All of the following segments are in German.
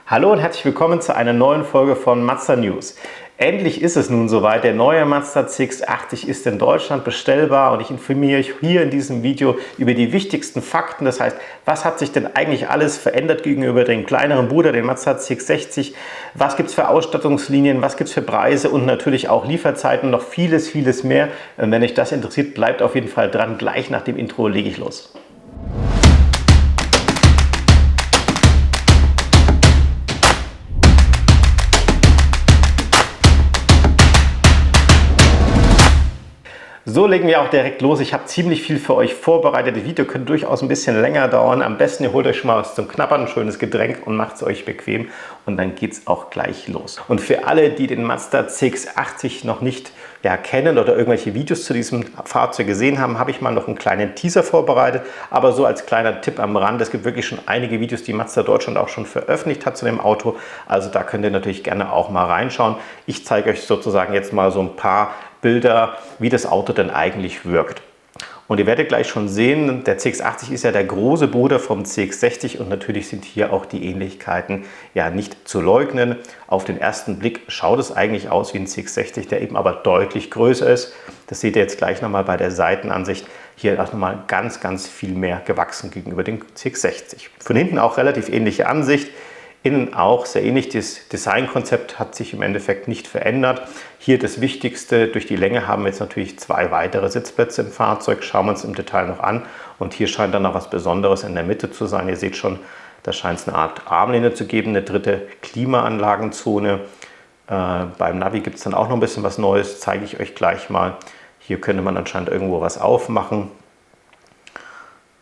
Hallo und herzlich willkommen zu einer neuen Folge von Mazda News. Endlich ist es nun soweit, der neue Mazda CX-80 ist in Deutschland bestellbar und ich informiere euch hier in diesem Video über die wichtigsten Fakten. Das heißt, was hat sich denn eigentlich alles verändert gegenüber dem kleineren Bruder, dem Mazda CX-60? Was gibt es für Ausstattungslinien, was gibt es für Preise und natürlich auch Lieferzeiten, noch vieles mehr. Und wenn euch das interessiert, bleibt auf jeden Fall dran. Gleich nach dem Intro lege ich los. So legen wir auch direkt los. Ich habe ziemlich viel für euch vorbereitet. Das Video könnte durchaus ein bisschen länger dauern. Am besten ihr holt euch schon mal was zum Knabbern, ein schönes Getränk und macht es euch bequem. Und dann geht es auch gleich los. Und für alle, die den Mazda CX-80 noch nicht kennen oder irgendwelche Videos zu diesem Fahrzeug gesehen haben, habe ich mal noch einen kleinen Teaser vorbereitet. Aber so als kleiner Tipp am Rand, es gibt wirklich schon einige Videos, die Mazda Deutschland auch schon veröffentlicht hat zu dem Auto. Also da könnt ihr natürlich gerne auch mal reinschauen. Ich zeige euch sozusagen jetzt mal so ein paar Bilder, wie das Auto denn eigentlich wirkt. Und ihr werdet gleich schon sehen, der CX-80 ist ja der große Bruder vom CX-60 und natürlich sind hier auch die Ähnlichkeiten nicht zu leugnen. Auf den ersten Blick schaut es eigentlich aus wie ein CX-60, der eben aber deutlich größer ist. Das seht ihr jetzt gleich nochmal bei der Seitenansicht. Hier auch nochmal ganz viel mehr gewachsen gegenüber dem CX-60. Von hinten auch relativ ähnliche Ansicht. Innen auch sehr ähnlich. Das Designkonzept hat sich im Endeffekt nicht verändert. Hier das Wichtigste, durch die Länge haben wir jetzt natürlich zwei weitere Sitzplätze im Fahrzeug. Schauen wir uns im Detail noch an. Und hier scheint dann noch was Besonderes in der Mitte zu sein. Ihr seht schon, da scheint es eine Art Armlehne zu geben, eine dritte Klimaanlagenzone. Beim Navi gibt es dann auch noch ein bisschen was Neues, zeige ich euch gleich mal. Hier könnte man anscheinend irgendwo was aufmachen.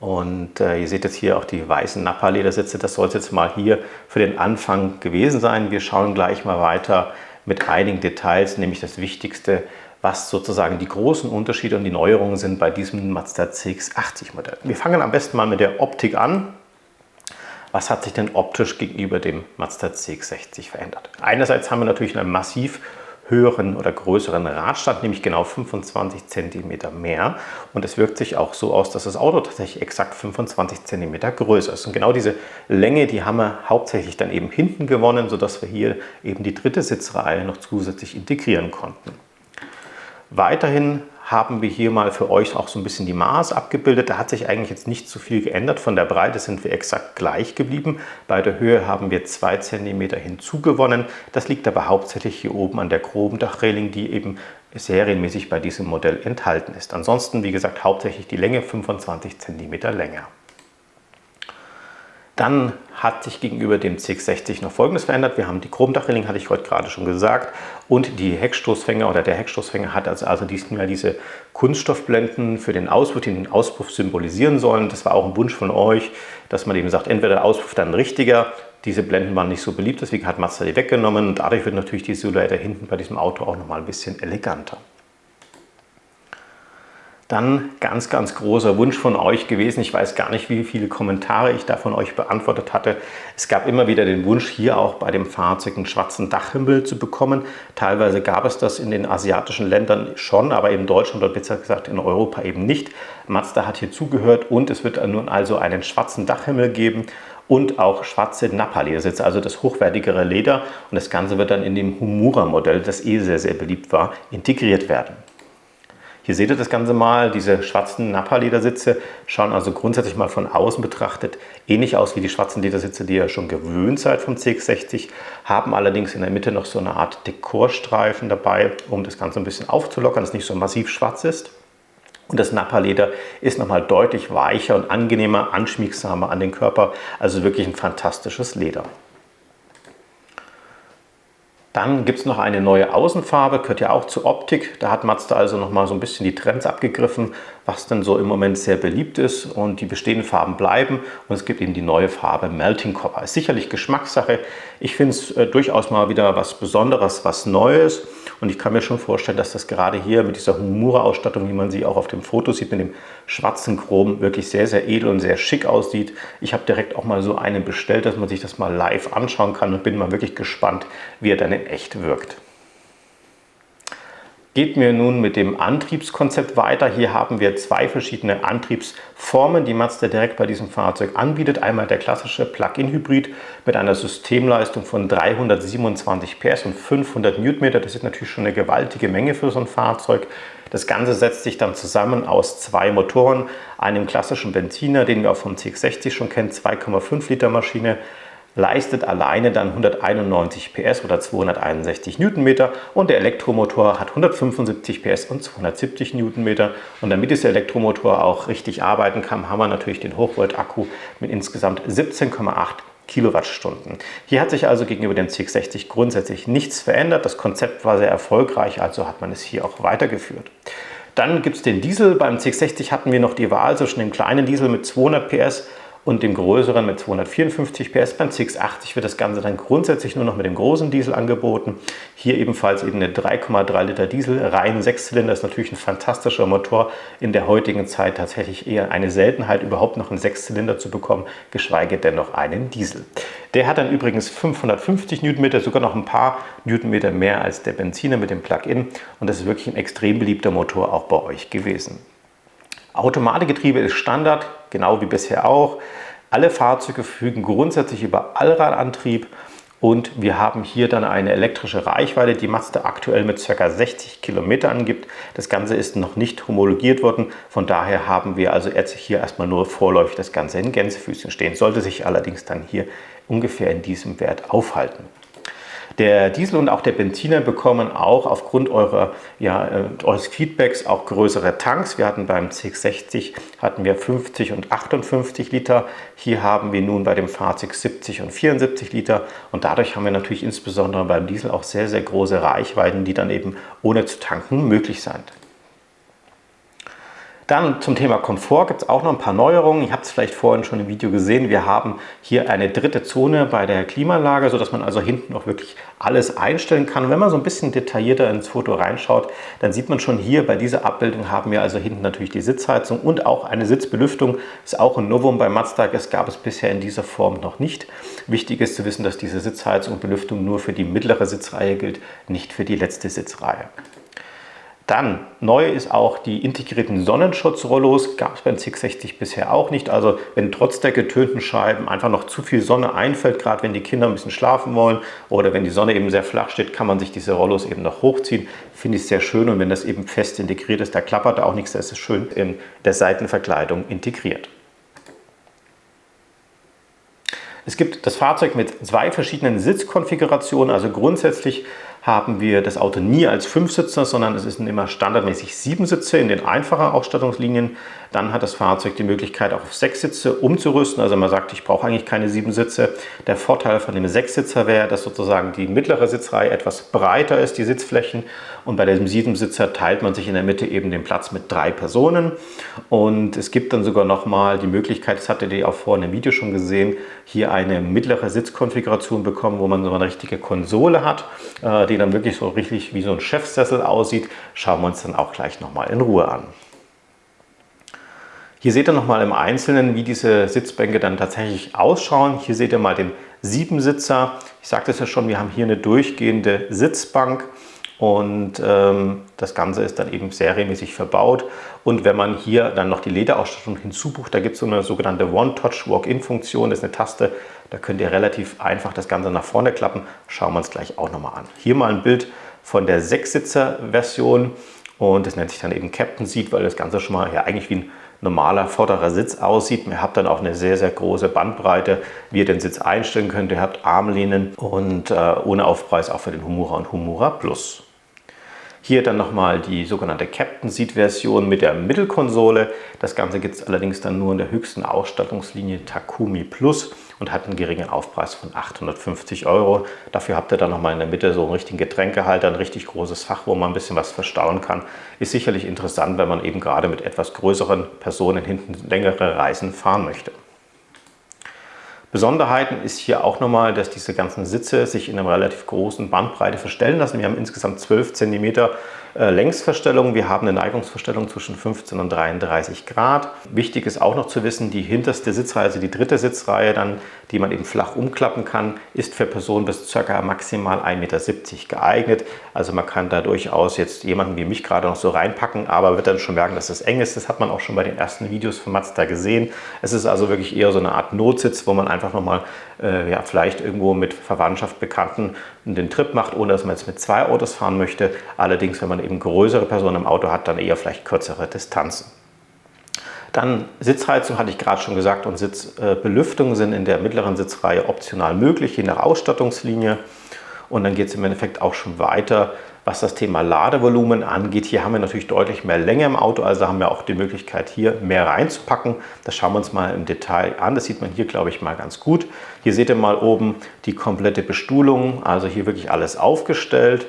Und ihr seht jetzt hier auch die weißen Nappa-Ledersitze. Das soll es jetzt mal hier für den Anfang gewesen sein. Wir schauen gleich mal weiter mit einigen Details, nämlich das Wichtigste, was sozusagen die großen Unterschiede und die Neuerungen sind bei diesem Mazda CX-80 Modell. Wir fangen am besten mal mit der Optik an. Was hat sich denn optisch gegenüber dem Mazda CX-60 verändert? Einerseits haben wir natürlich einen massiv höheren oder größeren Radstand, nämlich genau 25 cm mehr. Und es wirkt sich auch so aus, dass das Auto tatsächlich exakt 25 cm größer ist. Und genau diese Länge, die haben wir hauptsächlich dann eben hinten gewonnen, sodass wir hier eben die dritte Sitzreihe noch zusätzlich integrieren konnten. Weiterhin haben wir hier mal für euch auch so ein bisschen die Maße abgebildet. Da hat sich eigentlich jetzt nicht so viel geändert. Von der Breite sind wir exakt gleich geblieben. Bei der Höhe haben wir 2 cm hinzugewonnen. Das liegt aber hauptsächlich hier oben an der groben Dachreling, die eben serienmäßig bei diesem Modell enthalten ist. Ansonsten, wie gesagt, hauptsächlich die Länge 25 cm länger. Dann hat sich gegenüber dem CX-60 noch Folgendes verändert. Wir haben die Chromdachreling, hatte ich heute gerade schon gesagt, und die Heckstoßfänger oder der Heckstoßfänger hat also diesmal diese Kunststoffblenden für den Auspuff, die den Auspuff symbolisieren sollen. Das war auch ein Wunsch von euch, dass man eben sagt, entweder der Auspuff dann richtiger. Diese Blenden waren nicht so beliebt, deswegen hat Mazda die weggenommen und dadurch wird natürlich die Silhouette hinten bei diesem Auto auch nochmal ein bisschen eleganter. Dann ganz großer Wunsch von euch gewesen. Ich weiß gar nicht, wie viele Kommentare ich da von euch beantwortet hatte. Es gab immer wieder den Wunsch, hier auch bei dem Fahrzeug einen schwarzen Dachhimmel zu bekommen. Teilweise gab es das in den asiatischen Ländern schon, aber in Deutschland oder besser gesagt in Europa eben nicht. Mazda hat hier zugehört und es wird nun also einen schwarzen Dachhimmel geben und auch schwarze Nappa-Ledersitze, also das hochwertigere Leder. Und das Ganze wird dann in dem Humura-Modell, das sehr beliebt war, integriert werden. Hier seht ihr das Ganze mal, diese schwarzen Nappa-Ledersitze schauen also grundsätzlich mal von außen betrachtet ähnlich aus wie die schwarzen Ledersitze, die ihr schon gewöhnt seid vom CX-60, haben allerdings in der Mitte noch so eine Art Dekorstreifen dabei, um das Ganze ein bisschen aufzulockern, dass es nicht so massiv schwarz ist. Und das Nappa-Leder ist nochmal deutlich weicher und angenehmer, anschmiegsamer an den Körper, also wirklich ein fantastisches Leder. Dann gibt es noch eine neue Außenfarbe, gehört ja auch zur Optik. Da hat Mazda also noch mal so ein bisschen die Trends abgegriffen, was denn so im Moment sehr beliebt ist. Und die bestehenden Farben bleiben. Und es gibt eben die neue Farbe Melting Copper. Ist sicherlich Geschmackssache. Ich finde es durchaus mal wieder was Besonderes, was Neues. Und ich kann mir schon vorstellen, dass das gerade hier mit dieser Humura-Ausstattung, wie man sie auch auf dem Foto sieht, mit dem schwarzen Chrom, wirklich sehr edel und sehr schick aussieht. Ich habe direkt auch mal so einen bestellt, dass man sich das mal live anschauen kann und bin mal wirklich gespannt, wie er dann in echt wirkt. Geht mir nun mit dem Antriebskonzept weiter. Hier haben wir zwei verschiedene Antriebsformen, die Mazda direkt bei diesem Fahrzeug anbietet. Einmal der klassische Plug-in-Hybrid mit einer Systemleistung von 327 PS und 500 Newtonmeter. Das ist natürlich schon eine gewaltige Menge für so ein Fahrzeug. Das Ganze setzt sich dann zusammen aus zwei Motoren, einem klassischen Benziner, den wir auch vom CX-60 schon kennen, 2,5 Liter Maschine, leistet alleine dann 191 PS oder 261 Newtonmeter und der Elektromotor hat 175 PS und 270 Newtonmeter. Und damit dieser Elektromotor auch richtig arbeiten kann, haben wir natürlich den Hochvolt-Akku mit insgesamt 17,8 Kilowattstunden. Hier hat sich also gegenüber dem CX-60 grundsätzlich nichts verändert. Das Konzept war sehr erfolgreich, also hat man es hier auch weitergeführt. Dann gibt es den Diesel. Beim CX-60 hatten wir noch die Wahl zwischen dem kleinen Diesel mit 200 PS und dem größeren mit 254 PS. Beim CX-80 wird das Ganze dann grundsätzlich nur noch mit dem großen Diesel angeboten. Hier ebenfalls eben eine 3,3 Liter Diesel, rein 6-Zylinder, ist natürlich ein fantastischer Motor. In der heutigen Zeit tatsächlich eher eine Seltenheit, überhaupt noch einen 6-Zylinder zu bekommen, geschweige denn noch einen Diesel. Der hat dann übrigens 550 Newtonmeter, sogar noch ein paar Newtonmeter mehr als der Benziner mit dem Plug-in. Und das ist wirklich ein extrem beliebter Motor auch bei euch gewesen. Automatikgetriebe ist Standard, genau wie bisher auch. Alle Fahrzeuge verfügen grundsätzlich über Allradantrieb und wir haben hier dann eine elektrische Reichweite, die Mazda aktuell mit ca. 60 Kilometer angibt. Das Ganze ist noch nicht homologiert worden, von daher haben wir also jetzt hier erstmal nur vorläufig das Ganze in Gänsefüßchen stehen, sollte sich allerdings dann hier ungefähr in diesem Wert aufhalten. Der Diesel und auch der Benziner bekommen auch aufgrund eures Feedbacks auch größere Tanks. Wir hatten beim CX-60 50 und 58 Liter. Hier haben wir nun bei dem Fahrzeug 70 und 74 Liter. Und dadurch haben wir natürlich insbesondere beim Diesel auch sehr, sehr große Reichweiten, die dann eben ohne zu tanken möglich sind. Dann zum Thema Komfort gibt es auch noch ein paar Neuerungen. Ihr habt es vielleicht vorhin schon im Video gesehen. Wir haben hier eine dritte Zone bei der Klimaanlage, sodass man also hinten auch wirklich alles einstellen kann. Und wenn man so ein bisschen detaillierter ins Foto reinschaut, dann sieht man schon hier bei dieser Abbildung haben wir also hinten natürlich die Sitzheizung und auch eine Sitzbelüftung. Ist auch ein Novum bei Mazda. Das gab es bisher in dieser Form noch nicht. Wichtig ist zu wissen, dass diese Sitzheizung und Belüftung nur für die mittlere Sitzreihe gilt, nicht für die letzte Sitzreihe. Dann neu ist auch die integrierten Sonnenschutzrollos, gab es beim CX-60 bisher auch nicht. Also wenn trotz der getönten Scheiben einfach noch zu viel Sonne einfällt, gerade wenn die Kinder ein bisschen schlafen wollen oder wenn die Sonne eben sehr flach steht, kann man sich diese Rollos eben noch hochziehen. Finde ich sehr schön und wenn das eben fest integriert ist, da klappert da auch nichts, das ist schön in der Seitenverkleidung integriert. Es gibt das Fahrzeug mit zwei verschiedenen Sitzkonfigurationen, also grundsätzlich haben wir das Auto nie als 5-Sitzer, sondern es sind immer standardmäßig 7 Sitze in den einfachen Ausstattungslinien. Dann hat das Fahrzeug die Möglichkeit auch auf 6 Sitze umzurüsten, also man sagt, ich brauche eigentlich keine 7 Sitze. Der Vorteil von dem 6-Sitzer wäre, dass sozusagen die mittlere Sitzreihe etwas breiter ist, die Sitzflächen, und bei dem 7-Sitzer teilt man sich in der Mitte eben den Platz mit 3 Personen und es gibt dann sogar nochmal die Möglichkeit, das hattet ihr auch vorhin im Video schon gesehen, hier eine mittlere Sitzkonfiguration bekommen, wo man so eine richtige Konsole hat, die dann wirklich so richtig wie so ein Chefsessel aussieht. Schauen wir uns dann auch gleich nochmal in Ruhe an. Hier seht ihr nochmal im Einzelnen, wie diese Sitzbänke dann tatsächlich ausschauen. Hier seht ihr mal den 7-Sitzer. Ich sagte es ja schon, wir haben hier eine durchgehende Sitzbank. Und das Ganze ist dann eben serienmäßig verbaut. Und wenn man hier dann noch die Lederausstattung hinzubucht, da gibt es so eine sogenannte One-Touch-Walk-In-Funktion. Das ist eine Taste, da könnt ihr relativ einfach das Ganze nach vorne klappen. Schauen wir uns gleich auch nochmal an. Hier mal ein Bild von der 6-Sitzer-Version. Und das nennt sich dann eben Captain Seat, weil das Ganze schon mal ja eigentlich wie ein normaler vorderer Sitz aussieht. Ihr habt dann auch eine sehr, sehr große Bandbreite, wie ihr den Sitz einstellen könnt. Ihr habt Armlehnen und ohne Aufpreis auch für den Humura und Humura Plus. Hier dann nochmal die sogenannte Captain Seat Version mit der Mittelkonsole. Das Ganze gibt es allerdings dann nur in der höchsten Ausstattungslinie Takumi Plus und hat einen geringen Aufpreis von 850 €. Dafür habt ihr dann nochmal in der Mitte so einen richtigen Getränkehalter, ein richtig großes Fach, wo man ein bisschen was verstauen kann. Ist sicherlich interessant, wenn man eben gerade mit etwas größeren Personen hinten längere Reisen fahren möchte. Besonderheiten ist hier auch nochmal, dass diese ganzen Sitze sich in einer relativ großen Bandbreite verstellen lassen. Wir haben insgesamt 12 cm Längsverstellung. Wir haben eine Neigungsverstellung zwischen 15 und 33 Grad. Wichtig ist auch noch zu wissen, die hinterste Sitzreihe, also die dritte Sitzreihe, dann, die man eben flach umklappen kann, ist für Personen bis ca. maximal 1,70 Meter geeignet. Also man kann da durchaus jetzt jemanden wie mich gerade noch so reinpacken, aber wird dann schon merken, dass es eng ist. Das hat man auch schon bei den ersten Videos von Mazda gesehen. Es ist also wirklich eher so eine Art Notsitz, wo man einfach nochmal ja, vielleicht irgendwo mit Verwandtschaft, Bekannten den Trip macht, ohne dass man jetzt mit 2 Autos fahren möchte. Allerdings, wenn man eben größere Personen im Auto hat, dann eher vielleicht kürzere Distanzen. Dann Sitzheizung hatte ich gerade schon gesagt und Sitzbelüftung sind in der mittleren Sitzreihe optional möglich, je nach Ausstattungslinie. Und dann geht es im Endeffekt auch schon weiter, was das Thema Ladevolumen angeht. Hier haben wir natürlich deutlich mehr Länge im Auto, also haben wir auch die Möglichkeit, hier mehr reinzupacken. Das schauen wir uns mal im Detail an. Das sieht man hier, glaube ich, mal ganz gut. Hier seht ihr mal oben die komplette Bestuhlung, also hier wirklich alles aufgestellt.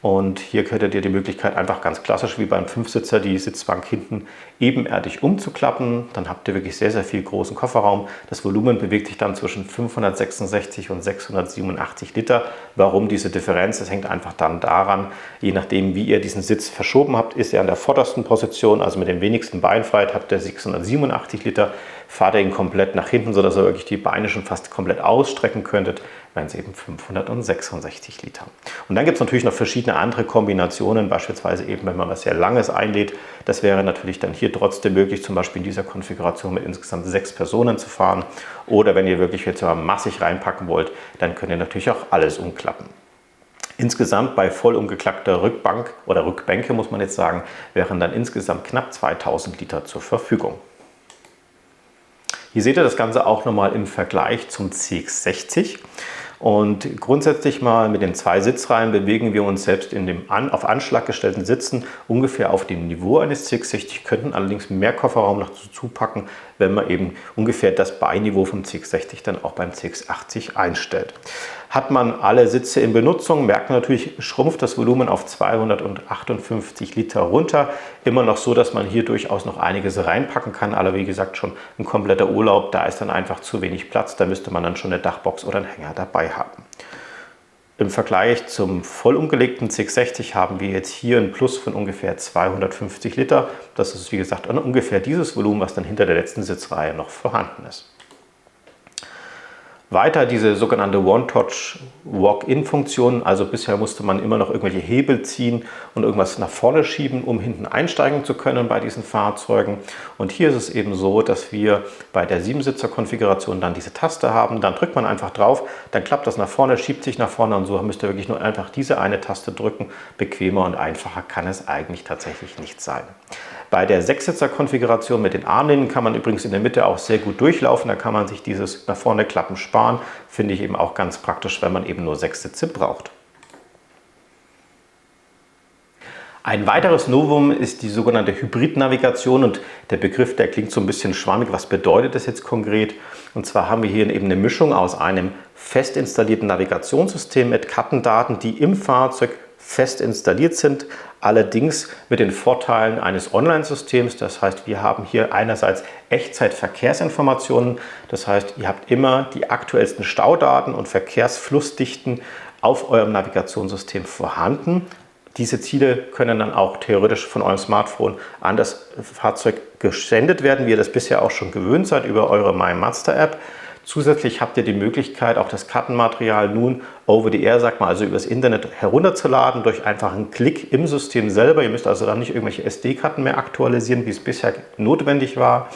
Und hier hättet ihr die Möglichkeit, einfach ganz klassisch wie beim Fünfsitzer die Sitzbank hinten ebenerdig umzuklappen. Dann habt ihr wirklich sehr, sehr viel großen Kofferraum. Das Volumen bewegt sich dann zwischen 566 und 687 Liter. Warum diese Differenz? Das hängt einfach dann daran, je nachdem, wie ihr diesen Sitz verschoben habt, ist er an der vordersten Position, also mit dem wenigsten Beinfreiheit, habt ihr 687 Liter. Fahrt ihr ihn komplett nach hinten, sodass ihr wirklich die Beine schon fast komplett ausstrecken könntet, wären es eben 566 Liter. Und dann gibt es natürlich noch verschiedene andere Kombinationen, beispielsweise eben, wenn man was sehr Langes einlädt. Das wäre natürlich dann hier trotzdem möglich, zum Beispiel in dieser Konfiguration mit insgesamt 6 Personen zu fahren. Oder wenn ihr wirklich jetzt massig reinpacken wollt, dann könnt ihr natürlich auch alles umklappen. Insgesamt bei voll umgeklappter Rückbank oder Rückbänke, muss man jetzt sagen, wären dann insgesamt knapp 2000 Liter zur Verfügung. Hier seht ihr das Ganze auch nochmal im Vergleich zum CX-60. Und grundsätzlich mal mit den 2 Sitzreihen bewegen wir uns selbst in dem auf Anschlag gestellten Sitzen ungefähr auf dem Niveau eines CX-60, könnten allerdings mehr Kofferraum noch dazu packen, wenn man eben ungefähr das Beinniveau vom CX-60 dann auch beim CX-80 einstellt. Hat man alle Sitze in Benutzung, merkt man natürlich, schrumpft das Volumen auf 258 Liter runter. Immer noch so, dass man hier durchaus noch einiges reinpacken kann, aber wie gesagt schon ein kompletter Urlaub, da ist dann einfach zu wenig Platz, da müsste man dann schon eine Dachbox oder einen Hänger dabei haben. Im Vergleich zum voll umgelegten CX-60 haben wir jetzt hier einen Plus von ungefähr 250 Liter. Das ist wie gesagt ungefähr dieses Volumen, was dann hinter der letzten Sitzreihe noch vorhanden ist. Weiter diese sogenannte One-Touch Walk-In-Funktion, also bisher musste man immer noch irgendwelche Hebel ziehen und irgendwas nach vorne schieben, um hinten einsteigen zu können bei diesen Fahrzeugen. Und hier ist es eben so, dass wir bei der 7-Sitzer-Konfiguration dann diese Taste haben, dann drückt man einfach drauf, dann klappt das nach vorne, schiebt sich nach vorne und so müsst ihr wirklich nur einfach diese eine Taste drücken. Bequemer und einfacher kann es eigentlich tatsächlich nicht sein. Bei der 6-Sitzer-Konfiguration mit den Armlehnen kann man übrigens in der Mitte auch sehr gut durchlaufen. Da kann man sich dieses nach vorne Klappen sparen. Finde ich eben auch ganz praktisch, wenn man eben nur 6 Sitze braucht. Ein weiteres Novum ist die sogenannte Hybrid-Navigation und der Begriff, der klingt so ein bisschen schwammig. Was bedeutet das jetzt konkret? Und zwar haben wir hier eben eine Mischung aus einem fest installierten Navigationssystem mit Kartendaten, die im Fahrzeug fest installiert sind, allerdings mit den Vorteilen eines Online-Systems. Das heißt, wir haben hier einerseits Echtzeit-Verkehrsinformationen, das heißt, ihr habt immer die aktuellsten Staudaten und Verkehrsflussdichten auf eurem Navigationssystem vorhanden. Diese Ziele können dann auch theoretisch von eurem Smartphone an das Fahrzeug gesendet werden, wie ihr das bisher auch schon gewöhnt seid über eure My Mazda App. Zusätzlich habt ihr die Möglichkeit, auch das Kartenmaterial nun over the air, sagt man, also übers Internet herunterzuladen, durch einfach einen Klick im System selber. Ihr müsst also dann nicht irgendwelche SD-Karten mehr aktualisieren, wie es bisher notwendig war.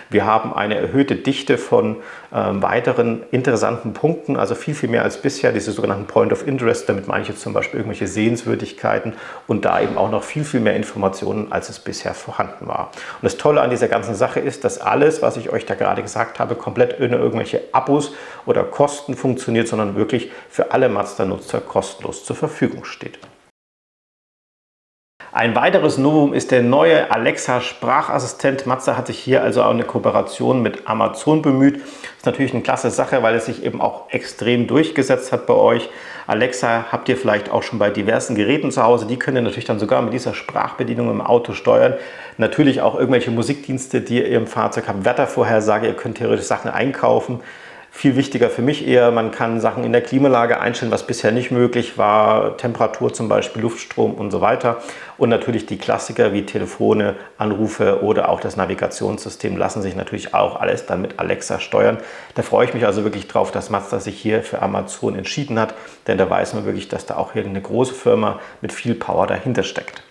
Wir haben eine erhöhte Dichte von weiteren interessanten Punkten, also viel, viel mehr als bisher, diese sogenannten Point of Interest. Damit meine ich jetzt zum Beispiel irgendwelche Sehenswürdigkeiten und da eben auch noch viel, viel mehr Informationen, als es bisher vorhanden war. Und das Tolle an dieser ganzen Sache ist, dass alles, was ich euch da gerade gesagt habe, komplett ohne irgendwelche Abos oder Kosten funktioniert, sondern wirklich für alle Mazda-Nutzer kostenlos zur Verfügung steht. Ein weiteres Novum ist der neue Alexa Sprachassistent. Mazda hat sich hier also auch eine Kooperation mit Amazon bemüht. Das ist natürlich eine klasse Sache, weil es sich eben auch extrem durchgesetzt hat bei euch. Alexa habt ihr vielleicht auch schon bei diversen Geräten zu Hause. Die könnt ihr natürlich dann sogar mit dieser Sprachbedienung im Auto steuern. Natürlich auch irgendwelche Musikdienste, die ihr im Fahrzeug habt, Wettervorhersage, ihr könnt theoretisch Sachen einkaufen. Viel wichtiger für mich eher, man kann Sachen in der Klimaanlage einstellen, was bisher nicht möglich war, Temperatur zum Beispiel, Luftstrom und so weiter. Und natürlich die Klassiker wie Telefone, Anrufe oder auch das Navigationssystem lassen sich natürlich auch alles dann mit Alexa steuern. Da freue ich mich also wirklich drauf, dass Mazda sich hier für Amazon entschieden hat, denn da weiß man wirklich, dass da auch irgendeine große Firma mit viel Power dahinter steckt.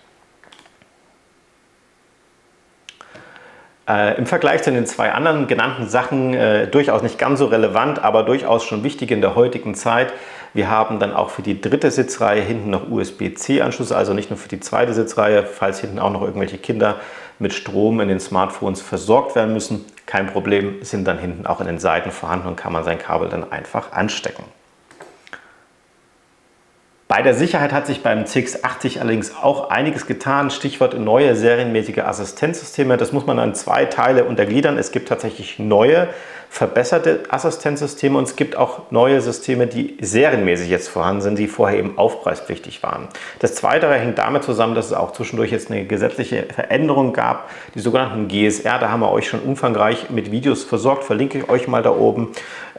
Im Vergleich zu den zwei anderen genannten Sachen durchaus nicht ganz so relevant, aber durchaus schon wichtig in der heutigen Zeit. Wir haben dann auch für die dritte Sitzreihe hinten noch USB-C-Anschlüsse, also nicht nur für die zweite Sitzreihe, falls hinten auch noch irgendwelche Kinder mit Strom in den Smartphones versorgt werden müssen. Kein Problem, sind dann hinten auch in den Seiten vorhanden und kann man sein Kabel dann einfach anstecken. Bei der Sicherheit hat sich beim CX-80 allerdings auch einiges getan. Stichwort neue serienmäßige Assistenzsysteme. Das muss man in zwei Teile untergliedern. Es gibt tatsächlich neue, verbesserte Assistenzsysteme und es gibt auch neue Systeme, die serienmäßig jetzt vorhanden sind, die vorher eben aufpreispflichtig waren. Das Zweite hängt damit zusammen, dass es auch zwischendurch jetzt eine gesetzliche Veränderung gab, die sogenannten GSR. Da haben wir euch schon umfangreich mit Videos versorgt, verlinke ich euch mal da oben.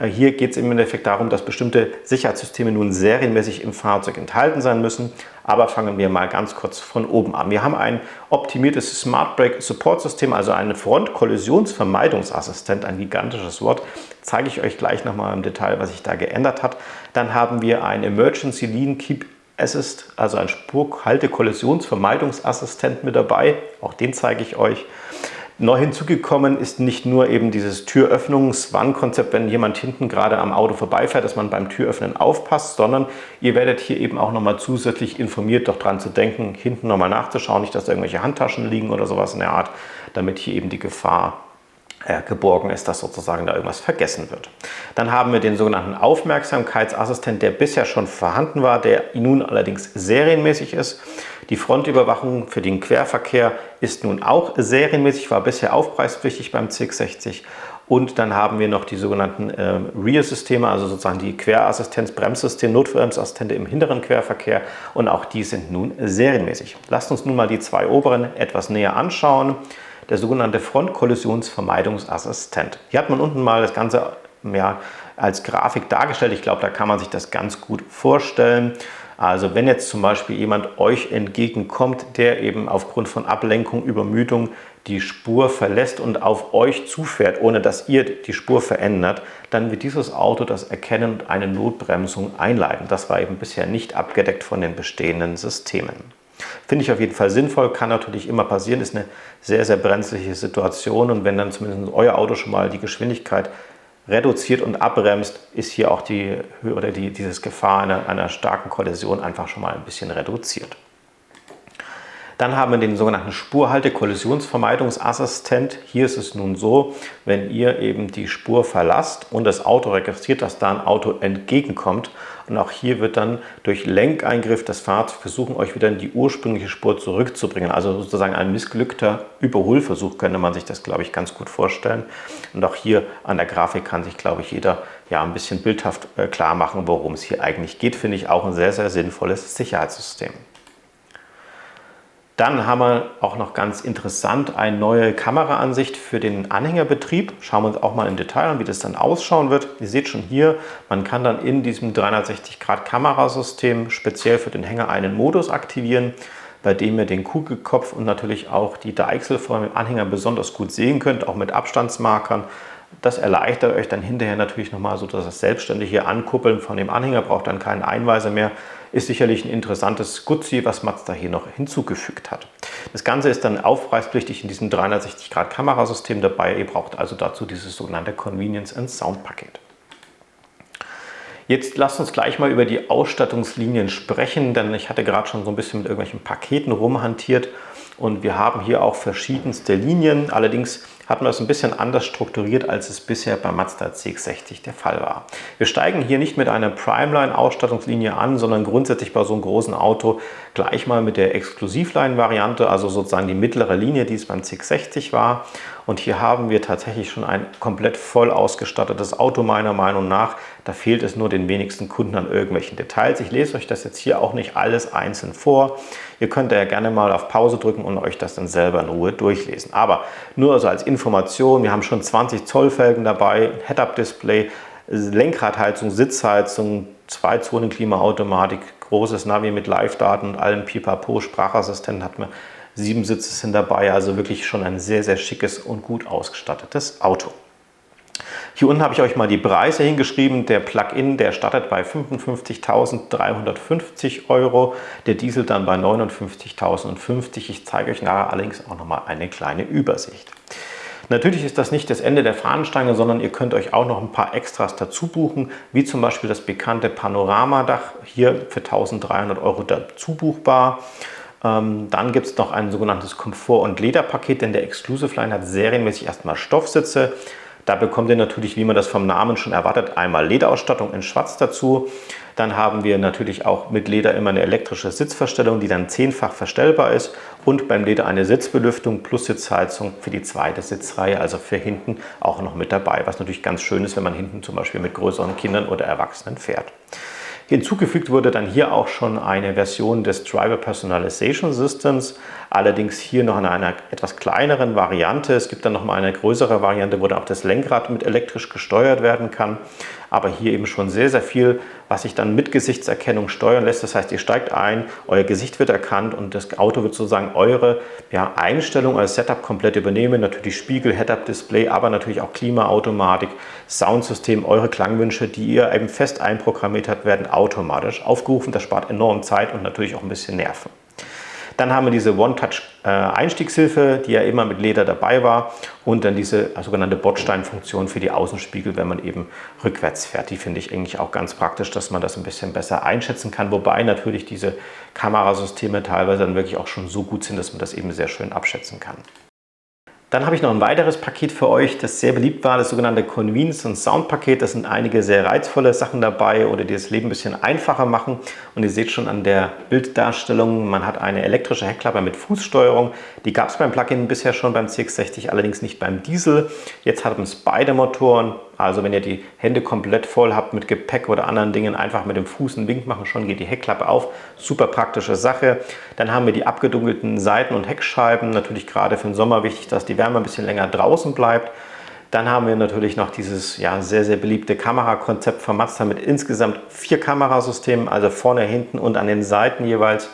Hier geht es im Endeffekt darum, dass bestimmte Sicherheitssysteme nun serienmäßig im Fahrzeug enthalten sein müssen. Aber fangen wir mal ganz kurz von oben an. Wir haben ein optimiertes Smart Brake Support System, also einen Front-Kollisionsvermeidungsassistent, ein gigantisches Wort. Zeige ich euch gleich nochmal im Detail, was sich da geändert hat. Dann haben wir ein Emergency Lean Keep Assist, also ein Spurhalte-Kollisionsvermeidungsassistent mit dabei. Auch den zeige ich euch. Neu hinzugekommen ist nicht nur eben dieses Türöffnungs-Warnkonzept, wenn jemand hinten gerade am Auto vorbeifährt, dass man beim Türöffnen aufpasst, sondern ihr werdet hier eben auch nochmal zusätzlich informiert, doch dran zu denken, hinten nochmal nachzuschauen, nicht, dass da irgendwelche Handtaschen liegen oder sowas in der Art, damit hier eben die Gefahr geborgen ist, dass sozusagen da irgendwas vergessen wird. Dann haben wir den sogenannten Aufmerksamkeitsassistent, der bisher schon vorhanden war, der nun allerdings serienmäßig ist. Die Frontüberwachung für den Querverkehr ist nun auch serienmäßig, war bisher aufpreispflichtig beim CX-60. Und dann haben wir noch die sogenannten Rear-Systeme, also sozusagen die Querassistenz, Bremssystem, Notbremsassistente im hinteren Querverkehr. Und auch die sind nun serienmäßig. Lasst uns nun mal die zwei oberen etwas näher anschauen. Der sogenannte Frontkollisionsvermeidungsassistent. Hier hat man unten mal das Ganze als Grafik dargestellt. Ich glaube, da kann man sich das ganz gut vorstellen. Also wenn jetzt zum Beispiel jemand euch entgegenkommt, der eben aufgrund von Ablenkung, Übermüdung die Spur verlässt und auf euch zufährt, ohne dass ihr die Spur verändert, dann wird dieses Auto das erkennen und eine Notbremsung einleiten. Das war eben bisher nicht abgedeckt von den bestehenden Systemen. Finde ich auf jeden Fall sinnvoll, kann natürlich immer passieren, ist eine sehr, sehr brenzliche Situation und wenn dann zumindest euer Auto schon mal die Geschwindigkeit reduziert und abbremst, ist hier auch dieses Gefahr einer starken Kollision einfach schon mal ein bisschen reduziert. Dann haben wir den sogenannten Spurhalte-Kollisionsvermeidungsassistent. Hier ist es nun so, wenn ihr eben die Spur verlasst und das Auto registriert, dass da ein Auto entgegenkommt. Und auch hier wird dann durch Lenkeingriff das Fahrzeug versuchen, euch wieder in die ursprüngliche Spur zurückzubringen. Also sozusagen ein missglückter Überholversuch, könnte man sich das, glaube ich, ganz gut vorstellen. Und auch hier an der Grafik kann sich, glaube ich, jeder ein bisschen bildhaft klar machen, worum es hier eigentlich geht. Finde ich auch ein sehr, sehr sinnvolles Sicherheitssystem. Dann haben wir auch noch ganz interessant eine neue Kameraansicht für den Anhängerbetrieb. Schauen wir uns auch mal im Detail an, wie das dann ausschauen wird. Ihr seht schon hier, man kann dann in diesem 360-Grad-Kamerasystem speziell für den Hänger einen Modus aktivieren, bei dem ihr den Kugelkopf und natürlich auch die Deichselform im Anhänger besonders gut sehen könnt, auch mit Abstandsmarkern. Das erleichtert euch dann hinterher natürlich nochmal so, dass das selbstständige Ankuppeln von dem Anhänger braucht dann keinen Einweiser mehr. Ist sicherlich ein interessantes Goodie, was Mazda hier noch hinzugefügt hat. Das Ganze ist dann aufpreispflichtig in diesem 360-Grad-Kamerasystem dabei. Ihr braucht also dazu dieses sogenannte Convenience and Sound Paket. Jetzt lasst uns gleich mal über die Ausstattungslinien sprechen, denn ich hatte gerade schon so ein bisschen mit irgendwelchen Paketen rumhantiert und wir haben hier auch verschiedenste Linien. Allerdings hat man das ein bisschen anders strukturiert, als es bisher beim Mazda CX-60 der Fall war. Wir steigen hier nicht mit einer Primeline-Ausstattungslinie an, sondern grundsätzlich bei so einem großen Auto gleich mal mit der Exklusivline-Variante, also sozusagen die mittlere Linie, die es beim CX-60 war. Und hier haben wir tatsächlich schon ein komplett voll ausgestattetes Auto meiner Meinung nach. Da fehlt es nur den wenigsten Kunden an irgendwelchen Details. Ich lese euch das jetzt hier auch nicht alles einzeln vor. Ihr könnt ja gerne mal auf Pause drücken und euch das dann selber in Ruhe durchlesen. Aber nur also als Information, wir haben schon 20 Zoll Felgen dabei, Head-Up-Display, Lenkradheizung, Sitzheizung, 2-Zonen-Klimaautomatik, großes Navi mit Live-Daten und allem Pipapo, Sprachassistent hat man, 7 Sitze sind dabei, also wirklich schon ein sehr, sehr schickes und gut ausgestattetes Auto. Hier unten habe ich euch mal die Preise hingeschrieben. Der Plug-in, der startet bei 55.350 Euro, der Diesel dann bei 59.050. Ich zeige euch nachher allerdings auch noch mal eine kleine Übersicht. Natürlich ist das nicht das Ende der Fahnenstange, sondern ihr könnt euch auch noch ein paar Extras dazu buchen, wie zum Beispiel das bekannte Panoramadach, hier für 1.300 Euro dazu buchbar. Dann gibt es noch ein sogenanntes Komfort- und Lederpaket, denn der Exclusive Line hat serienmäßig erstmal Stoffsitze. Da bekommt ihr natürlich, wie man das vom Namen schon erwartet, einmal Lederausstattung in Schwarz dazu. Dann haben wir natürlich auch mit Leder immer eine elektrische Sitzverstellung, die dann 10-fach verstellbar ist. Und beim Leder eine Sitzbelüftung plus Sitzheizung für die zweite Sitzreihe, also für hinten auch noch mit dabei. Was natürlich ganz schön ist, wenn man hinten zum Beispiel mit größeren Kindern oder Erwachsenen fährt. Hinzugefügt wurde dann hier auch schon eine Version des Driver Personalization Systems, allerdings hier noch in einer etwas kleineren Variante. Es gibt dann noch mal eine größere Variante, wo dann auch das Lenkrad mit elektrisch gesteuert werden kann. Aber hier eben schon sehr, sehr viel, was sich dann mit Gesichtserkennung steuern lässt. Das heißt, ihr steigt ein, euer Gesicht wird erkannt und das Auto wird sozusagen eure Einstellung, euer Setup komplett übernehmen. Natürlich Spiegel, Head-Up-Display, aber natürlich auch Klimaautomatik, Soundsystem, eure Klangwünsche, die ihr eben fest einprogrammiert habt, werden automatisch aufgerufen. Das spart enorm Zeit und natürlich auch ein bisschen Nerven. Dann haben wir diese One-Touch-Einstiegshilfe, die ja immer mit Leder dabei war, und dann diese sogenannte Bordsteinfunktion für die Außenspiegel, wenn man eben rückwärts fährt. Die finde ich eigentlich auch ganz praktisch, dass man das ein bisschen besser einschätzen kann, wobei natürlich diese Kamerasysteme teilweise dann wirklich auch schon so gut sind, dass man das eben sehr schön abschätzen kann. Dann habe ich noch ein weiteres Paket für euch, das sehr beliebt war, das sogenannte Convenience- und Sound-Paket. Da sind einige sehr reizvolle Sachen dabei oder die das Leben ein bisschen einfacher machen. Und ihr seht schon an der Bilddarstellung, man hat eine elektrische Heckklappe mit Fußsteuerung. Die gab es beim Plug-in bisher schon beim CX-60, allerdings nicht beim Diesel. Jetzt haben es beide Motoren. Also wenn ihr die Hände komplett voll habt mit Gepäck oder anderen Dingen, einfach mit dem Fuß einen Wink machen, schon geht die Heckklappe auf. Super praktische Sache. Dann haben wir die abgedunkelten Seiten- und Heckscheiben. Natürlich gerade für den Sommer wichtig, dass die Wärme ein bisschen länger draußen bleibt. Dann haben wir natürlich noch dieses sehr, sehr beliebte Kamerakonzept von Mazda mit insgesamt 4 Kamerasystemen, also vorne, hinten und an den Seiten jeweils.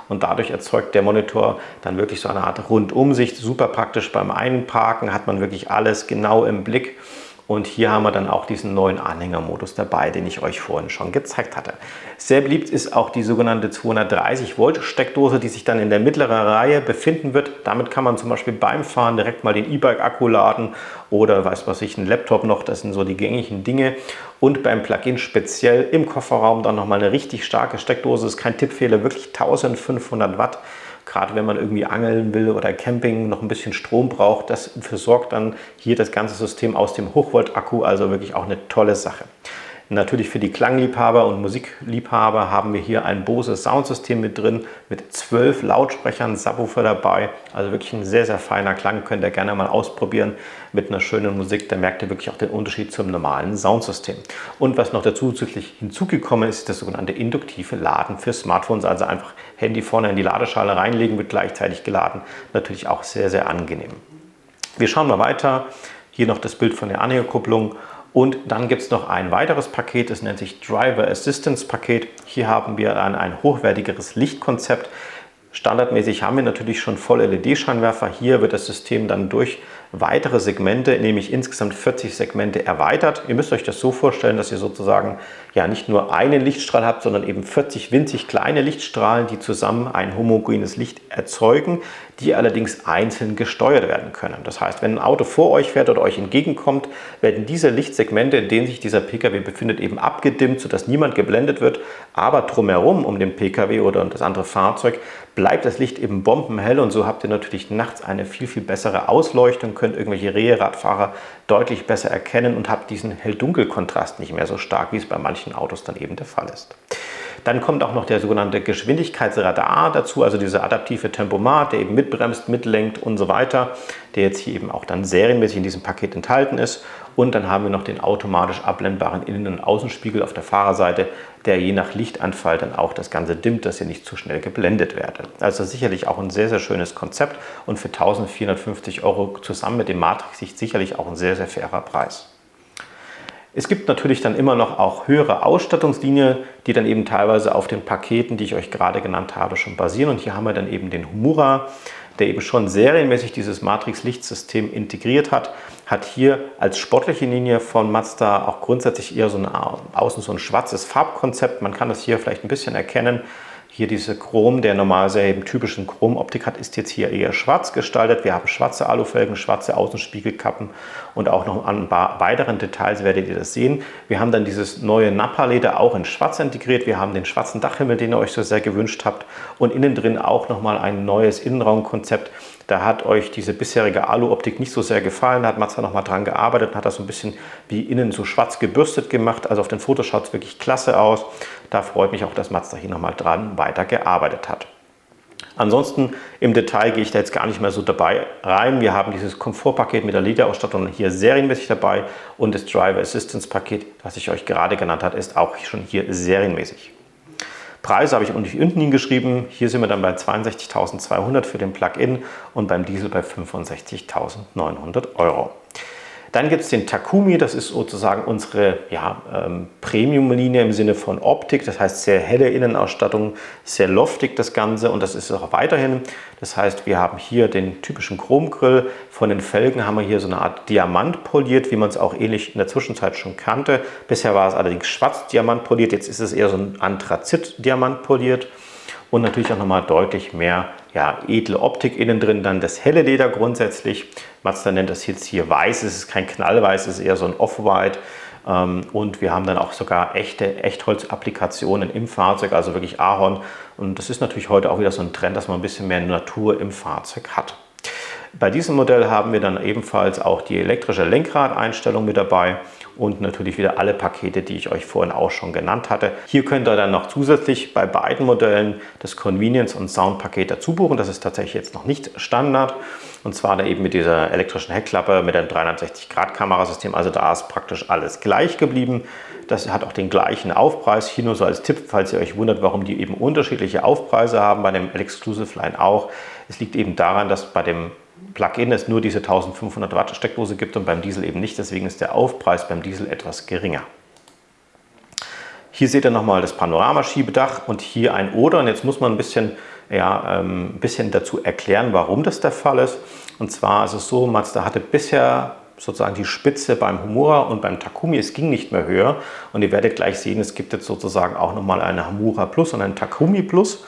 Und dadurch erzeugt der Monitor dann wirklich so eine Art Rundumsicht. Super praktisch beim Einparken, hat man wirklich alles genau im Blick. Und hier haben wir dann auch diesen neuen Anhängermodus dabei, den ich euch vorhin schon gezeigt hatte. Sehr beliebt ist auch die sogenannte 230 Volt Steckdose, die sich dann in der mittleren Reihe befinden wird. Damit kann man zum Beispiel beim Fahren direkt mal den E-Bike-Akku laden oder weiß was ich, einen Laptop noch. Das sind so die gängigen Dinge. Und beim Plug-in speziell im Kofferraum dann nochmal eine richtig starke Steckdose. Das ist kein Tippfehler, wirklich 1500 Watt. Gerade wenn man irgendwie angeln will oder Camping noch ein bisschen Strom braucht, das versorgt dann hier das ganze System aus dem Hochvolt-Akku, also wirklich auch eine tolle Sache. Natürlich für die Klangliebhaber und Musikliebhaber haben wir hier ein Bose Soundsystem mit drin, mit 12 Lautsprechern, Subwoofer dabei. Also wirklich ein sehr, sehr feiner Klang, könnt ihr gerne mal ausprobieren mit einer schönen Musik. Da merkt ihr wirklich auch den Unterschied zum normalen Soundsystem. Und was noch dazu zusätzlich hinzugekommen ist, das sogenannte induktive Laden für Smartphones. Also einfach Handy vorne in die Ladeschale reinlegen, wird gleichzeitig geladen. Natürlich auch sehr, sehr angenehm. Wir schauen mal weiter. Hier noch das Bild von der Anhängerkupplung. Und dann gibt es noch ein weiteres Paket, das nennt sich Driver Assistance Paket. Hier haben wir dann ein hochwertigeres Lichtkonzept. Standardmäßig haben wir natürlich schon Voll-LED-Scheinwerfer. Hier wird das System dann durch weitere Segmente, nämlich insgesamt 40 Segmente, erweitert. Ihr müsst euch das so vorstellen, dass ihr sozusagen nicht nur einen Lichtstrahl habt, sondern eben 40 winzig kleine Lichtstrahlen, die zusammen ein homogenes Licht erzeugen, die allerdings einzeln gesteuert werden können. Das heißt, wenn ein Auto vor euch fährt oder euch entgegenkommt, werden diese Lichtsegmente, in denen sich dieser Pkw befindet, eben abgedimmt, sodass niemand geblendet wird. Aber drumherum um den Pkw oder das andere Fahrzeug bleibt das Licht eben bombenhell und so habt ihr natürlich nachts eine viel, viel bessere Ausleuchtung, könnt irgendwelche Radfahrer deutlich besser erkennen und habt diesen Hell-Dunkel-Kontrast nicht mehr so stark, wie es bei manchen Autos dann eben der Fall ist. Dann kommt auch noch der sogenannte Geschwindigkeitsradar dazu, also dieser adaptive Tempomat, der eben mitbremst, mitlenkt und so weiter, der jetzt hier eben auch dann serienmäßig in diesem Paket enthalten ist. Und dann haben wir noch den automatisch abblendbaren Innen- und Außenspiegel auf der Fahrerseite, der je nach Lichtanfall dann auch das Ganze dimmt, dass ihr nicht zu schnell geblendet werdet. Also sicherlich auch ein sehr, sehr schönes Konzept und für 1.450 € zusammen mit dem Matrix-Licht sicherlich auch ein sehr, sehr fairer Preis. Es gibt natürlich dann immer noch auch höhere Ausstattungslinien, die dann eben teilweise auf den Paketen, die ich euch gerade genannt habe, schon basieren. Und hier haben wir dann eben den Homura, der eben schon serienmäßig dieses Matrix-Lichtsystem integriert hat. Hat hier als sportliche Linie von Mazda auch grundsätzlich eher so außen so ein schwarzes Farbkonzept. Man kann das hier vielleicht ein bisschen erkennen. Hier diese Chrom, der normalerweise eben typischen Chromoptik hat, ist jetzt hier eher schwarz gestaltet. Wir haben schwarze Alufelgen, schwarze Außenspiegelkappen und auch noch an weiteren Details werdet ihr das sehen. Wir haben dann dieses neue Nappa-Leder auch in schwarz integriert. Wir haben den schwarzen Dachhimmel, den ihr euch so sehr gewünscht habt, und innen drin auch nochmal ein neues Innenraumkonzept. Da hat euch diese bisherige Alu-Optik nicht so sehr gefallen, da hat Mazda nochmal dran gearbeitet und hat das so ein bisschen wie innen so schwarz gebürstet gemacht. Also auf den Fotos schaut es wirklich klasse aus. Da freut mich auch, dass Mazda hier nochmal dran weitergearbeitet hat. Ansonsten im Detail gehe ich da jetzt gar nicht mehr so dabei rein. Wir haben dieses Komfortpaket mit der Lederausstattung hier serienmäßig dabei und das Driver Assistance Paket, was ich euch gerade genannt habe, ist auch schon hier serienmäßig. Preise habe ich unten hingeschrieben. Hier sind wir dann bei 62.200 für den Plug-in und beim Diesel bei 65.900 Euro. Dann gibt es den Takumi, das ist sozusagen unsere Premium-Linie im Sinne von Optik, das heißt sehr helle Innenausstattung, sehr loftig das Ganze und das ist es auch weiterhin. Das heißt, wir haben hier den typischen Chromgrill, von den Felgen haben wir hier so eine Art Diamant poliert, wie man es auch ähnlich in der Zwischenzeit schon kannte. Bisher war es allerdings schwarz Diamant poliert, jetzt ist es eher so ein Anthrazit-Diamant poliert. Und natürlich auch nochmal deutlich mehr edle Optik innen drin, dann das helle Leder grundsätzlich. Mazda nennt das jetzt hier weiß, es ist kein Knallweiß, es ist eher so ein Off-White. Und wir haben dann auch sogar echte Echtholz-Applikationen im Fahrzeug, also wirklich Ahorn. Und das ist natürlich heute auch wieder so ein Trend, dass man ein bisschen mehr Natur im Fahrzeug hat. Bei diesem Modell haben wir dann ebenfalls auch die elektrische Lenkradeinstellung mit dabei und natürlich wieder alle Pakete, die ich euch vorhin auch schon genannt hatte. Hier könnt ihr dann noch zusätzlich bei beiden Modellen das Convenience- und Sound-Paket dazu buchen. Das ist tatsächlich jetzt noch nicht Standard. Und zwar da eben mit dieser elektrischen Heckklappe, mit einem 360-Grad-Kamerasystem. Also da ist praktisch alles gleich geblieben. Das hat auch den gleichen Aufpreis. Hier nur so als Tipp, falls ihr euch wundert, warum die eben unterschiedliche Aufpreise haben, bei dem Exclusive Line auch. Es liegt eben daran, dass bei dem Plug-in es nur diese 1500 Watt Steckdose gibt und beim Diesel eben nicht. Deswegen ist der Aufpreis beim Diesel etwas geringer. Hier seht ihr nochmal das Panoramaschiebedach und hier ein Oder. Und jetzt muss man ein bisschen dazu erklären, warum das der Fall ist. Und zwar ist es so, Mazda hatte bisher sozusagen die Spitze beim Homura und beim Takumi. Es ging nicht mehr höher. Und ihr werdet gleich sehen, es gibt jetzt sozusagen auch nochmal eine Homura Plus und ein Takumi Plus.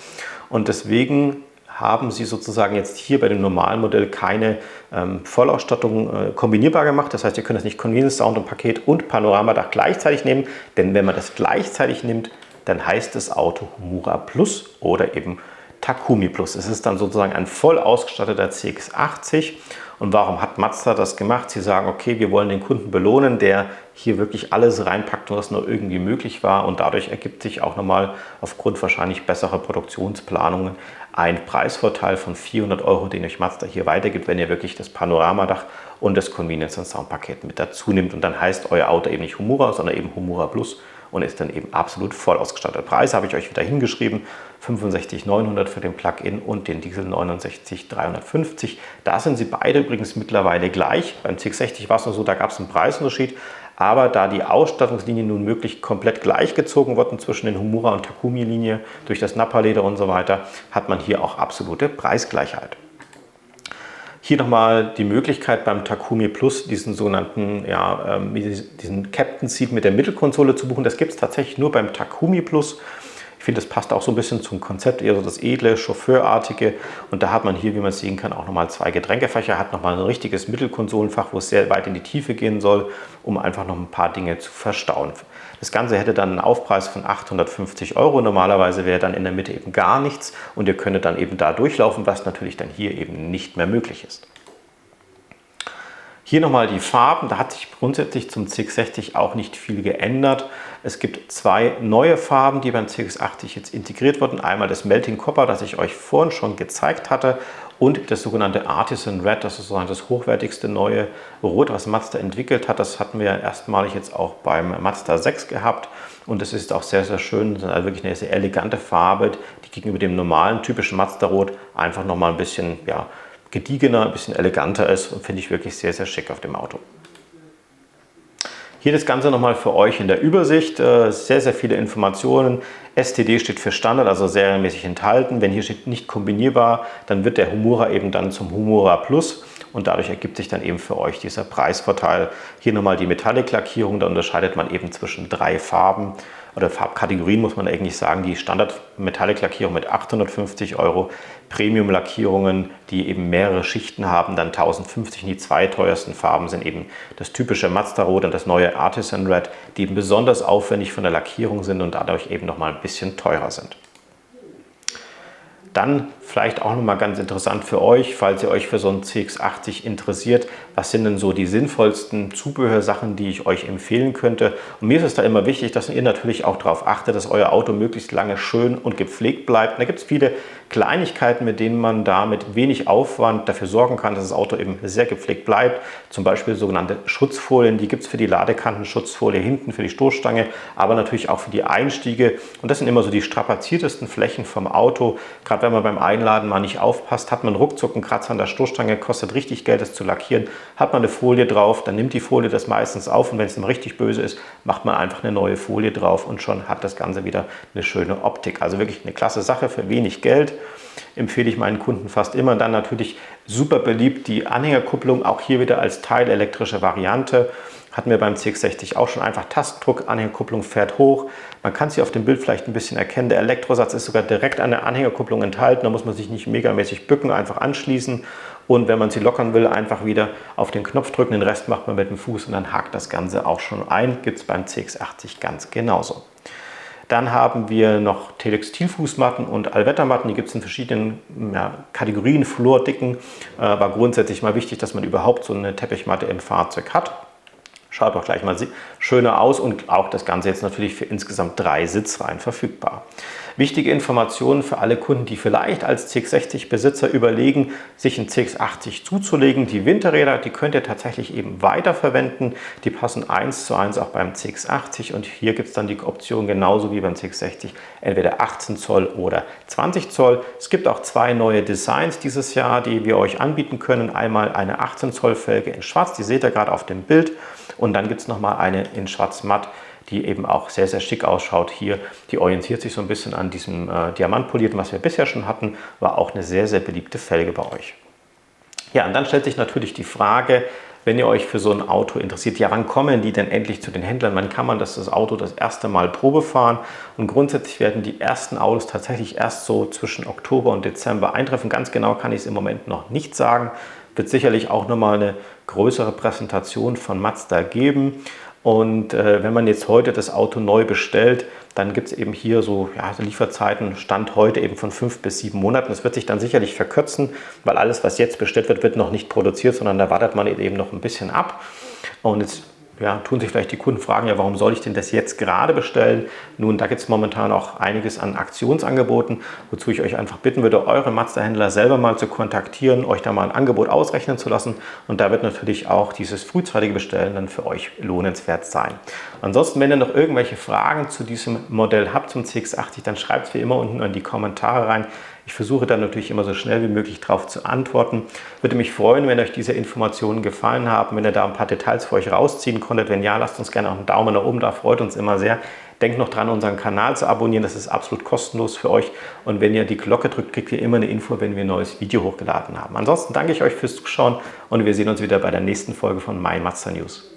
Und deswegen haben sie sozusagen jetzt hier bei dem normalen Modell keine Vollausstattung kombinierbar gemacht. Das heißt, ihr könnt das nicht Convenience Sound und Paket und Panoramadach gleichzeitig nehmen, denn wenn man das gleichzeitig nimmt, dann heißt das Auto Homura Plus oder eben Takumi Plus. Es ist dann sozusagen ein voll ausgestatteter CX-80. Und warum hat Mazda das gemacht? Sie sagen, okay, wir wollen den Kunden belohnen, der hier wirklich alles reinpackt, was nur irgendwie möglich war. Und dadurch ergibt sich auch nochmal aufgrund wahrscheinlich besserer Produktionsplanungen ein Preisvorteil von 400 Euro, den euch Mazda hier weitergibt, wenn ihr wirklich das Panoramadach und das Convenience- und Soundpaket mit dazu nimmt. Und dann heißt euer Auto eben nicht Homura, sondern eben Homura Plus und ist dann eben absolut voll ausgestattet. Preis habe ich euch wieder hingeschrieben, 65.900 für den Plug-in und den Diesel 69.350. Da sind sie beide übrigens mittlerweile gleich. Beim CX-60 war es nur so, da gab es einen Preisunterschied. Aber da die Ausstattungslinien nun wirklich komplett gleichgezogen wurden zwischen den Homura und Takumi-Linie durch das Nappa-Leder und so weiter, hat man hier auch absolute Preisgleichheit. Hier nochmal die Möglichkeit beim Takumi Plus diesen sogenannten diesen Captain Seat mit der Mittelkonsole zu buchen. Das gibt es tatsächlich nur beim Takumi Plus. Ich finde, das passt auch so ein bisschen zum Konzept, eher so das edle, Chauffeurartige. Und da hat man hier, wie man sehen kann, auch nochmal zwei Getränkefächer, hat nochmal ein richtiges Mittelkonsolenfach, wo es sehr weit in die Tiefe gehen soll, um einfach noch ein paar Dinge zu verstauen. Das Ganze hätte dann einen Aufpreis von 850 Euro. Normalerweise wäre dann in der Mitte eben gar nichts und ihr könntet dann eben da durchlaufen, was natürlich dann hier eben nicht mehr möglich ist. Hier nochmal die Farben, da hat sich grundsätzlich zum CX-60 auch nicht viel geändert. Es gibt zwei neue Farben, die beim CX-80 jetzt integriert wurden. Einmal das Melting Copper, das ich euch vorhin schon gezeigt hatte, und das sogenannte Artisan Red, das ist sozusagen das hochwertigste neue Rot, was Mazda entwickelt hat. Das hatten wir erstmalig jetzt auch beim Mazda 6 gehabt und es ist auch sehr, sehr schön. Das ist also wirklich eine sehr elegante Farbe, die gegenüber dem normalen typischen Mazda Rot einfach nochmal ein bisschen gediegener, ein bisschen eleganter ist und finde ich wirklich sehr, sehr schick auf dem Auto. Hier das Ganze nochmal für euch in der Übersicht. Sehr, sehr viele Informationen. STD steht für Standard, also serienmäßig enthalten. Wenn hier steht nicht kombinierbar, dann wird der Humura eben dann zum Humura Plus und dadurch ergibt sich dann eben für euch dieser Preisvorteil. Hier nochmal die Metallic-Lackierung, da unterscheidet man eben zwischen 3 Farben oder Farbkategorien, muss man eigentlich sagen. Die Standard-Metallic-Lackierung mit 850 €, Premium-Lackierungen, die eben mehrere Schichten haben, dann 1050. Die 2 teuersten Farben sind eben das typische Mazda-Rot und das neue Artisan Red, die eben besonders aufwendig von der Lackierung sind und dadurch eben nochmal ein bisschen teurer sind. Dann vielleicht auch nochmal ganz interessant für euch, falls ihr euch für so einen CX-80 interessiert, was sind denn so die sinnvollsten Zubehörsachen, die ich euch empfehlen könnte. Und mir ist es da immer wichtig, dass ihr natürlich auch darauf achtet, dass euer Auto möglichst lange schön und gepflegt bleibt. Und da gibt es viele Kleinigkeiten, mit denen man da mit wenig Aufwand dafür sorgen kann, dass das Auto eben sehr gepflegt bleibt. Zum Beispiel sogenannte Schutzfolien, die gibt es für die Ladekantenschutzfolie hinten für die Stoßstange, aber natürlich auch für die Einstiege. Und das sind immer so die strapaziertesten Flächen vom Auto. Gerade wenn man beim Einladen mal nicht aufpasst, hat man ruckzuck einen Kratzer an der Stoßstange, kostet richtig Geld, das zu lackieren. Hat man eine Folie drauf, dann nimmt die Folie das meistens auf und wenn es dann richtig böse ist, macht man einfach eine neue Folie drauf und schon hat das Ganze wieder eine schöne Optik. Also wirklich eine klasse Sache für wenig Geld. Empfehle ich meinen Kunden fast immer. Dann natürlich super beliebt die Anhängerkupplung, auch hier wieder als teilelektrische Variante. Hatten wir beim CX-60 auch schon, einfach Tastendruck, Anhängerkupplung fährt hoch. Man kann sie auf dem Bild vielleicht ein bisschen erkennen. Der Elektrosatz ist sogar direkt an der Anhängerkupplung enthalten. Da muss man sich nicht megamäßig bücken, einfach anschließen. Und wenn man sie lockern will, einfach wieder auf den Knopf drücken. Den Rest macht man mit dem Fuß und dann hakt das Ganze auch schon ein. Gibt es beim CX-80 ganz genauso. Dann haben wir noch Textilfußmatten und Allwettermatten. Die gibt es in verschiedenen Kategorien, Flurdicken. War grundsätzlich mal wichtig, dass man überhaupt so eine Teppichmatte im Fahrzeug hat. Schaut doch gleich mal schöner aus und auch das Ganze jetzt natürlich für insgesamt 3 Sitzreihen verfügbar. Wichtige Informationen für alle Kunden, die vielleicht als CX-60-Besitzer überlegen, sich einen CX-80 zuzulegen. Die Winterräder, die könnt ihr tatsächlich eben weiterverwenden. Die passen 1:1 auch beim CX-80 und hier gibt es dann die Option genauso wie beim CX-60, entweder 18 Zoll oder 20 Zoll. Es gibt auch 2 neue Designs dieses Jahr, die wir euch anbieten können. Einmal eine 18 Zoll Felge in Schwarz, die seht ihr gerade auf dem Bild. Und dann gibt es nochmal eine in Schwarz-Matt, die eben auch sehr, sehr schick ausschaut hier. Die orientiert sich so ein bisschen an diesem Diamantpolierten, was wir bisher schon hatten. War auch eine sehr, sehr beliebte Felge bei euch. Ja, und dann stellt sich natürlich die Frage, wenn ihr euch für so ein Auto interessiert, ja, wann kommen die denn endlich zu den Händlern? Wann kann man das Auto das erste Mal Probe fahren? Und grundsätzlich werden die ersten Autos tatsächlich erst so zwischen Oktober und Dezember eintreffen. Ganz genau kann ich es im Moment noch nicht sagen. Wird sicherlich auch nochmal eine größere Präsentation von Mazda geben. Und wenn man jetzt heute das Auto neu bestellt, dann gibt es eben hier so Lieferzeiten, Stand heute eben von 5 bis 7 Monaten. Das wird sich dann sicherlich verkürzen, weil alles, was jetzt bestellt wird, wird noch nicht produziert, sondern da wartet man eben noch ein bisschen ab. Und jetzt tun sich vielleicht die Kunden fragen, ja, warum soll ich denn das jetzt gerade bestellen? Nun, da gibt es momentan auch einiges an Aktionsangeboten, wozu ich euch einfach bitten würde, eure Mazda-Händler selber mal zu kontaktieren, euch da mal ein Angebot ausrechnen zu lassen. Und da wird natürlich auch dieses frühzeitige Bestellen dann für euch lohnenswert sein. Ansonsten, wenn ihr noch irgendwelche Fragen zu diesem Modell habt, zum CX-80, dann schreibt es wie immer unten in die Kommentare rein. Ich versuche dann natürlich immer so schnell wie möglich darauf zu antworten. Würde mich freuen, wenn euch diese Informationen gefallen haben, wenn ihr da ein paar Details für euch rausziehen konntet. Wenn ja, lasst uns gerne auch einen Daumen nach oben da, freut uns immer sehr. Denkt noch dran, unseren Kanal zu abonnieren, das ist absolut kostenlos für euch. Und wenn ihr die Glocke drückt, kriegt ihr immer eine Info, wenn wir ein neues Video hochgeladen haben. Ansonsten danke ich euch fürs Zuschauen und wir sehen uns wieder bei der nächsten Folge von My Mazda News.